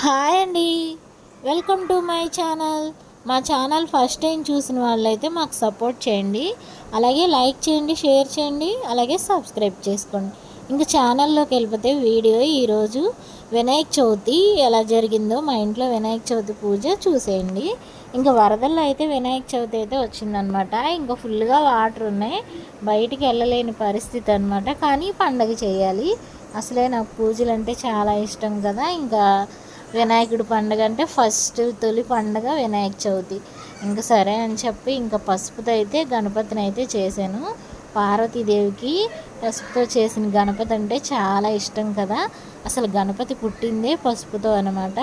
Hi అండి, welcome to my channel. మా channel first time చూసిన వాళ్ళైతే మాకు సపోర్ట్ చేయండి, అలాగే లైక్ చేయండి, షేర్ చేయండి, అలాగే సబ్స్క్రైబ్ చేసుకోండి. ఇంకా ఛానల్లోకి వెళ్ళిపోతే వీడియో ఈరోజు వినాయక చవితి ఎలా జరిగిందో మా ఇంట్లో వినాయక చవితి పూజ చూసేయండి. ఇంకా వరదల్లో అయితే వినాయక చవితి అయితే వచ్చిందనమాట. ఇంకా ఫుల్గా వాటర్ ఉన్నాయి, బయటికి వెళ్ళలేని పరిస్థితి అనమాట. కానీ పండగ చేయాలి, అసలే నాకు పూజలు అంటే చాలా ఇష్టం కదా. ఇంకా వినాయకుడి పండుగ అంటే ఫస్ట్ తొలి పండుగ వినాయక చవితి. ఇంకా సరే అని చెప్పి ఇంకా పసుపుతో అయితే గణపతిని అయితే చేశాను. పార్వతీదేవికి పసుపుతో చేసిన గణపతి అంటే చాలా ఇష్టం కదా. అసలు గణపతి పుట్టిందే పసుపుతో అనమాట.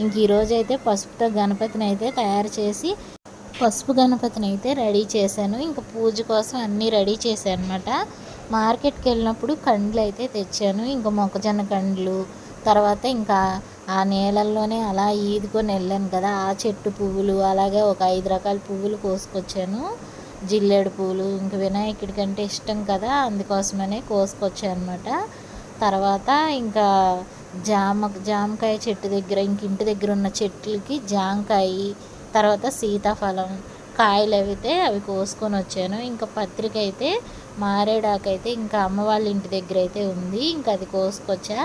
ఇంక ఈరోజు అయితే పసుపుతో గణపతిని అయితే తయారు చేసి పసుపు గణపతిని అయితే రెడీ చేశాను. ఇంకా పూజ కోసం అన్నీ రెడీ చేశాను అనమాట. మార్కెట్కి వెళ్ళినప్పుడు కండ్లు అయితే తెచ్చాను. ఇంకా మొక్కజొన్న కండ్లు, తర్వాత ఇంకా ఆ నీళ్ళల్లోనే అలా ఈదుకొని వెళ్ళాను కదా, ఆ చెట్టు పువ్వులు, అలాగే ఒక 5 రకాల పువ్వులు కోసుకొచ్చాను. జిల్లేడు పువ్వులు ఇంకా వినాయకుడికి అంటే ఇష్టం కదా, అందుకోసమనే కోసుకొచ్చాను అనమాట. తర్వాత ఇంకా జామకాయ చెట్టు దగ్గర, ఇంక ఇంటి దగ్గర ఉన్న చెట్లకి జామకాయ, తర్వాత సీతాఫలం కాయలు అయితే అవి కోసుకొని వచ్చాను. ఇంకా పత్రిక అయితే మారేడాకైతే ఇంకా అమ్మ వాళ్ళ ఇంటి దగ్గర అయితే ఉంది, ఇంకా అది కోసుకొచ్చా.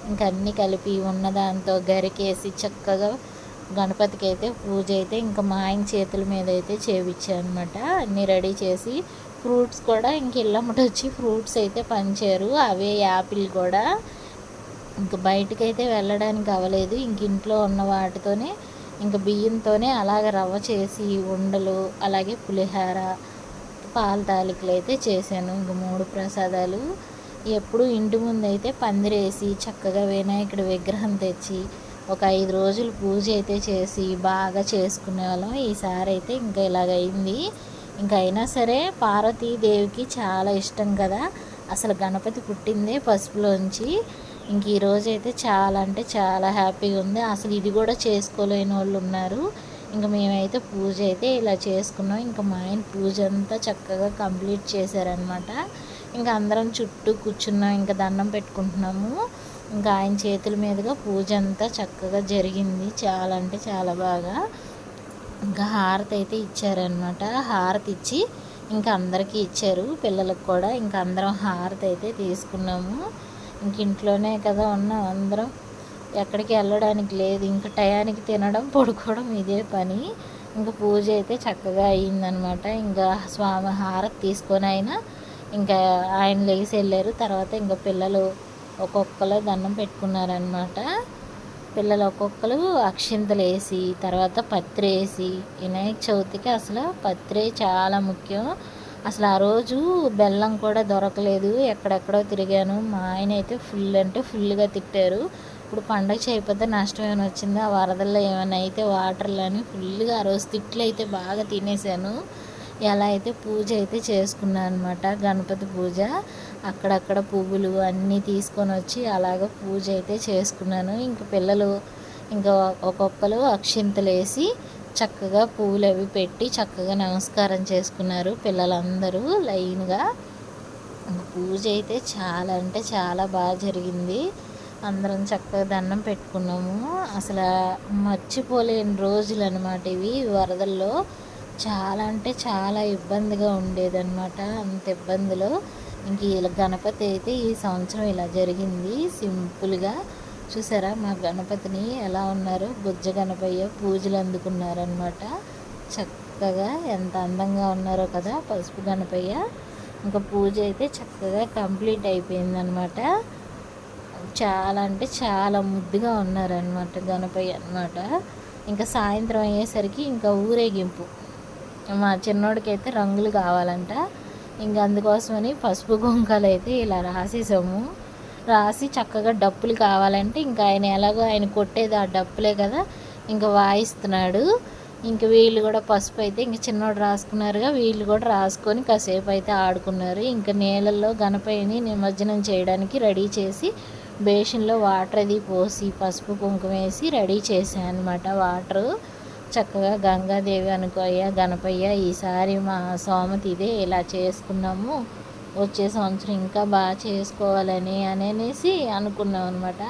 ఇంకా అన్నీ కలిపి ఉన్న దాంతో గరికేసి చక్కగా గణపతికి అయితే పూజ అయితే ఇంకా మా ఆయన చేతుల మీద అయితే చేయించాను అనమాట. అన్నీ రెడీ చేసి ఫ్రూట్స్ కూడా ఇంక ఇళ్ళమ్మట వచ్చి ఫ్రూట్స్ అయితే పంచారు, అవే యాపిల్ కూడా. ఇంక బయటకైతే వెళ్ళడానికి అవ్వలేదు, ఇంక ఇంట్లో ఉన్న వాటితోనే ఇంకా బియ్యంతోనే అలాగ రవ్వ చేసి ఉండలు, అలాగే పులిహార, పాల తాలికలు అయితే చేశాను. ఇంక 3 ప్రసాదాలు. ఎప్పుడు ఇంటి ముందు అయితే పందిరేసి చక్కగా వినాయకుడి విగ్రహం తెచ్చి ఒక 5 రోజులు పూజ అయితే చేసి బాగా చేసుకునే వాళ్ళం. ఈసారి అయితే ఇంకా ఇలాగైంది. ఇంకా అయినా సరే పార్వతీదేవికి చాలా ఇష్టం కదా, అసలు గణపతి పుట్టిందే పసుపులోంచి. ఇంక ఈరోజు అయితే చాలా అంటే చాలా హ్యాపీగా ఉంది. అసలు ఇది కూడా చేసుకోలేని వాళ్ళు ఉన్నారు. ఇంక మేమైతే పూజ అయితే ఇలా చేసుకున్నాం. ఇంకా మా ఆయన పూజ అంతా చక్కగా కంప్లీట్ చేశారనమాట. ఇంకా అందరం చుట్టూ కూర్చున్నాం, ఇంకా దండం పెట్టుకుంటున్నాము. ఇంకా ఆయన చేతుల మీదుగా పూజ అంతా చక్కగా జరిగింది, చాలా అంటే చాలా బాగా. ఇంకా హారతి అయితే ఇచ్చారనమాట. హారతి ఇచ్చి ఇంకా అందరికీ ఇచ్చారు, పిల్లలకు కూడా. ఇంకా అందరం హారతి అయితే తీసుకున్నాము. ఇంక ఇంట్లోనే కదా ఉన్నాం అందరం, ఎక్కడికి వెళ్ళడానికి లేదు. ఇంకా టయానికి తినడం, పడుకోవడం ఇదే పని. ఇంకా పూజ అయితే చక్కగా అయ్యిందనమాట. ఇంకా స్వామి హారతి తీసుకొని ఇంకా ఆయన లేచి వెళ్ళారు. తర్వాత ఇంకా పిల్లలు ఒక్కొక్కరు దండం పెట్టుకున్నారనమాట. పిల్లలు ఒక్కొక్కరు అక్షింతలు వేసి, తర్వాత పత్రి వేసి, వినాయక చవితికి అసలు పత్రి చాలా ముఖ్యం. అసలు ఆ రోజు బెల్లం కూడా దొరకలేదు, ఎక్కడెక్కడో తిరిగాను. మా ఆయన అయితే ఫుల్ అంటే ఫుల్గా తిట్టారు. ఇప్పుడు పండగ చేయకపోతే నష్టం ఏమైనా వచ్చిందా, వరదల్లో ఏమైనా అయితే వాటర్లో అని ఫుల్గా ఆ రోజు తిట్లు అయితే బాగా తినేసాను. ఎలా అయితే పూజ అయితే చేసుకున్నాను అనమాట, గణపతి పూజ. అక్కడక్కడ పువ్వులు అన్నీ తీసుకొని వచ్చి అలాగ పూజ అయితే చేసుకున్నాను. ఇంక పిల్లలు ఇంకా ఒక్కొక్కరు అక్షింతలు వేసి చక్కగా పువ్వులు అవి పెట్టి చక్కగా నమస్కారం చేసుకున్నారు పిల్లలందరూ లైన్గా. పూజ అయితే చాలా అంటే చాలా బాగా జరిగింది. అందరం చక్కగా దండం పెట్టుకున్నాము. అసలు మర్చిపోలేని రోజులు అనమాట ఇవి. వరదల్లో చాలా అంటే చాలా ఇబ్బందిగా ఉండేదన్నమాట, అంత ఇబ్బందులు. ఇంక ఇలా గణపతి అయితే ఈ సంవత్సరం ఇలా జరిగింది సింపుల్గా. చూసారా మా గణపతిని ఎలా ఉన్నారో, బుజ్జ గణపయ్య పూజలు అందుకున్నారనమాట. చక్కగా ఎంత అందంగా ఉన్నారో కదా పసుపు గణపయ్య. ఇంకా పూజ అయితే చక్కగా కంప్లీట్ అయిపోయిందనమాట. చాలా అంటే చాలా ముద్దుగా ఉన్నారనమాట గణపయ్య అనమాట. ఇంకా సాయంత్రం అయ్యేసరికి ఇంకా ఊరేగింపు. మా చిన్నోడికైతే రంగులు కావాలంట. ఇంకా అందుకోసమని పసుపు కుంకాలు అయితే ఇలా రాసేసాము. రాసి చక్కగా డప్పులు కావాలంటే ఇంకా ఆయన ఎలాగో ఆయన కొట్టేది ఆ డప్పులే కదా, ఇంకా వాయిస్తున్నాడు. ఇంక వీళ్ళు కూడా పసుపు అయితే ఇంక చిన్నోడు రాసుకున్నారుగా, వీళ్ళు కూడా రాసుకొని కాసేపు అయితే ఆడుకున్నారు. ఇంకా నీళ్ళల్లో గణపయ్యని నిమజ్జనం చేయడానికి రెడీ చేసి బేషన్లో వాటర్ అది పోసి పసుపు కుంకుమ వేసి రెడీ చేశాను అనమాట. వాటరు చక్కగా గంగాదేవి అనుకోయ్యా గణపయ్య, ఈసారి మా సోమతి ఇదే ఇలా చేసుకున్నాము, వచ్చే సంవత్సరం ఇంకా బాగా చేసుకోవాలని అనేసి అనుకున్నాం అనమాట.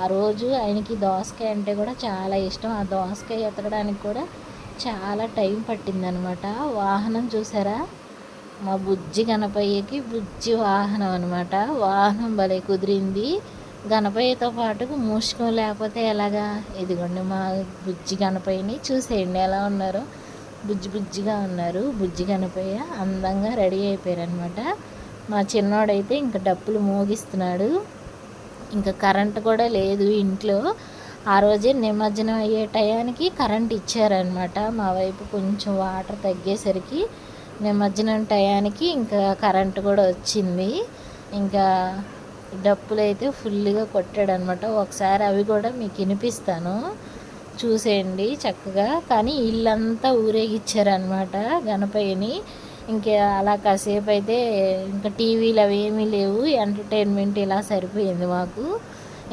ఆ రోజు ఆయనకి దోసకాయ అంటే కూడా చాలా ఇష్టం. ఆ దోసకాయ ఎతకడానికి కూడా చాలా టైం పట్టిందనమాట. వాహనం చూసారా, మా బుజ్జి గణపయ్యకి బుజ్జి వాహనం అనమాట. వాహనం భలే కుదిరింది. గణపయ్యతో పాటు మూషకం లేకపోతే ఎలాగా. ఇదిగోండి మా బుజ్జి గణపయ్యని చూసేయండి ఎలా ఉన్నారో. బుజ్జి బుజ్జిగా ఉన్నారు. బుజ్జి గణపయ్య అందంగా రెడీ అయిపోయారనమాట. మా చిన్నోడైతే ఇంకా డప్పులు మోగిస్తున్నాడు. ఇంకా కరెంట్ కూడా లేదు ఇంట్లో. ఆ రోజే నిమజ్జనం అయ్యే టయానికి కరెంట్ ఇచ్చారనమాట. మా వైపు కొంచెం వాటర్ తగ్గేసరికి నిమజ్జనం టయానికి ఇంకా కరెంట్ కూడా వచ్చింది. ఇంకా డప్పులు అయితే ఫుల్గా కొట్టాడనమాట. ఒకసారి అవి కూడా మీకు వినిపిస్తాను, చూసేయండి చక్కగా. కానీ ఇల్లంతా ఊరేగిచ్చారనమాట గణపయ్యని. ఇంకా అలా కాసేపు అయితే ఇంకా టీవీలు అవి ఏమీ లేవు, ఎంటర్టైన్మెంట్ ఇలా సరిపోయింది మాకు.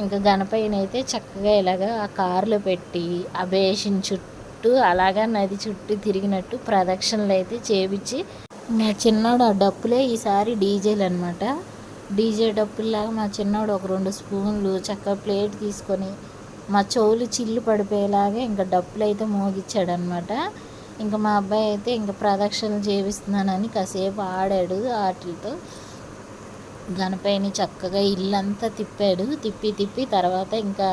ఇంకా గణపయ్యని అయితే చక్కగా ఇలాగా ఆ కారులో పెట్టి ఆ బేసిన్ చుట్టూ అలాగా నది చుట్టూ తిరిగినట్టు ప్రదక్షిణలు అయితే చేపించి, మా చిన్నాడు ఆ డప్పులే ఈసారి డీజేలు అనమాట. డీజే డప్పుల్లాగా మా చిన్నాడు ఒక 2 స్పూన్లు చక్కగా ప్లేట్ తీసుకొని మా చెవులు చిల్లు పడిపోయేలాగా ఇంకా డప్పులు అయితే మోగిచ్చాడనమాట. ఇంకా మా అబ్బాయి అయితే ఇంకా ప్రదక్షిణలు చేపిస్తున్నానని కాసేపు ఆడాడు. వాటితో గణపయ్యని చక్కగా ఇల్లంతా తిప్పాడు. తిప్పి తర్వాత ఇంకా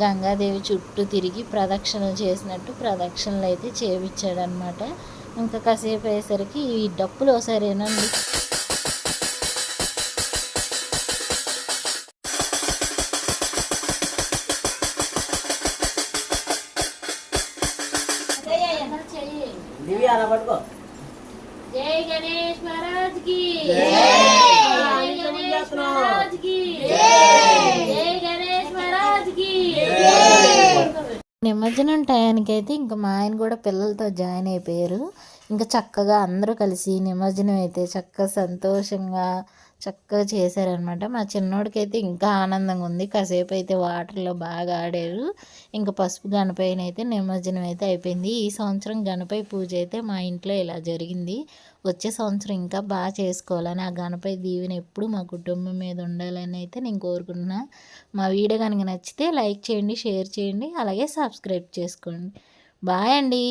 గంగాదేవి చుట్టూ తిరిగి ప్రదక్షిణలు చేసినట్టు ప్రదక్షిణలు అయితే చేయించాడనమాట. ఇంకా కాసేపు అయ్యేసరికి ఈ డప్పులు ఒకసారేనండి జై గణేష్ మహారాజ్ కి, జై గణేష్ మహారాజ్ కి, జై గణేష్ మహారాజ్ కి. నిమజ్జనం టయానికైతే ఇంకా మా ఆయన కూడా పిల్లలతో జాయిన్ అయిపోయారు. ఇంకా చక్కగా అందరూ కలిసి నిమజ్జనం అయితే చక్కగా సంతోషంగా చక్కగా చేశారనమాట. మా చిన్నోడికైతే ఇంకా ఆనందంగా ఉంది. కాసేపు అయితే వాటర్లో బాగా ఆడారు. ఇంకా పసుపు గణపయ్యని అయితే నిమజ్జనం అయితే అయిపోయింది. ఈ సంవత్సరం గణపయ్య పూజ అయితే మా ఇంట్లో ఇలా జరిగింది. వచ్చే సంవత్సరం ఇంకా బాగా చేసుకోవాలని, ఆ గణపయ్య దీవెన ఎప్పుడు మా కుటుంబం మీద ఉండాలని అయితే నేను కోరుకుంటున్నా. మా వీడియో కనుక నచ్చితే లైక్ చేయండి, షేర్ చేయండి, అలాగే సబ్స్క్రైబ్ చేసుకోండి. బాయ్ అండి.